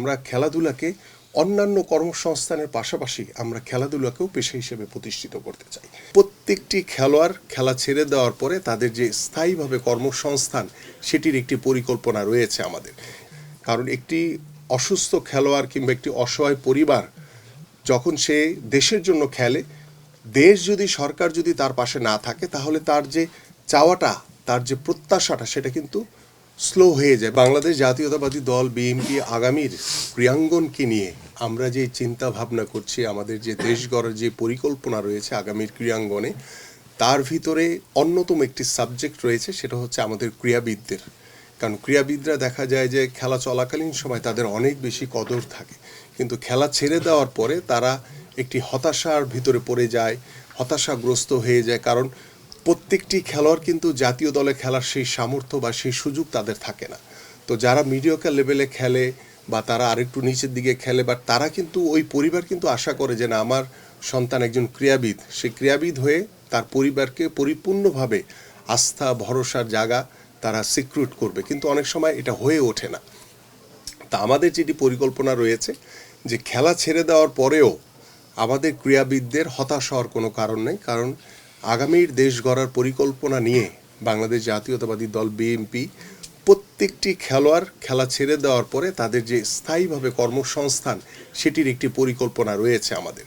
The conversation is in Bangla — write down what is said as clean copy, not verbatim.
আমরা খেলাধুলাকে অন্যান্য কর্মসংস্থানের পাশাপাশি আমরা খেলাধুলাকেও পেশা হিসেবে প্রতিষ্ঠিত করতে চাই। প্রত্যেকটি খেলোয়াড় খেলা ছেড়ে দেওয়ার পরে তাদের যে স্থায়ীভাবে কর্মসংস্থান সেটির একটি পরিকল্পনা রয়েছে আমাদের। কারণ একটি অসুস্থ খেলোয়াড় কিংবা একটি অসহায় পরিবার যখন সে দেশের জন্য খেলে, দেশ যদি সরকার যদি তার পাশে না থাকে তাহলে তার যে চাওয়াটা, তার যে প্রত্যাশাটা সেটা কিন্তু স্লো হয়ে যায়। বাংলাদেশ জাতীয়তাবাদী দল বিএনপি আগামীর ক্রীড়াঙ্গনকে নিয়ে আমরা যে চিন্তা ভাবনা করছি, আমাদের যে দেশ গড়ার যে পরিকল্পনা রয়েছে আগামীর ক্রীড়াঙ্গনে, তার ভিতরে অন্যতম একটি সাবজেক্ট রয়েছে, সেটা হচ্ছে আমাদের ক্রীড়াবিদদের। কারণ ক্রীড়াবিদরা দেখা যায় যে খেলা চলাকালীন সময় তাদের অনেক বেশি কদর থাকে, কিন্তু খেলা ছেড়ে দেওয়ার পরে তারা একটি হতাশার ভিতরে পড়ে যায়, হতাশাগ্রস্ত হয়ে যায়। কারণ প্রত্যেকটি খেলোয়াড় কিন্তু জাতীয় দলে খেলার সেই সামর্থ্য বা সেই সুযোগ তাদের থাকে না। তো যারা মিডিওকার লেভেলে খেলে বা তারা আরেকটু নিচের দিকে খেলে, বা তারা কিন্তু ওই পরিবার কিন্তু আশা করে যে না, আমার সন্তান একজন ক্রীড়াবিদ, সে ক্রীড়াবিদ হয়ে তার পরিবারকে পরিপূর্ণভাবে আস্থা ভরসার জায়গা তারা সিকিউর করবে, কিন্তু অনেক সময় এটা হয়ে ওঠে না। তা আমাদের যেটি পরিকল্পনা রয়েছে যে খেলা ছেড়ে দেওয়ার পরেও আমাদের ক্রীড়াবিদদের হতাশ হওয়ার কোনো কারণ নেই। কারণ আগামীর দেশ গড়ার পরিকল্পনা নিয়ে বাংলাদেশ জাতীয়তাবাদী দল বিএনপি প্রত্যেকটি খেলোয়াড় খেলা ছেড়ে দেওয়ার পরে তাদের যে স্থায়ীভাবে কর্মসংস্থান সেটির একটি পরিকল্পনা রয়েছে আমাদের।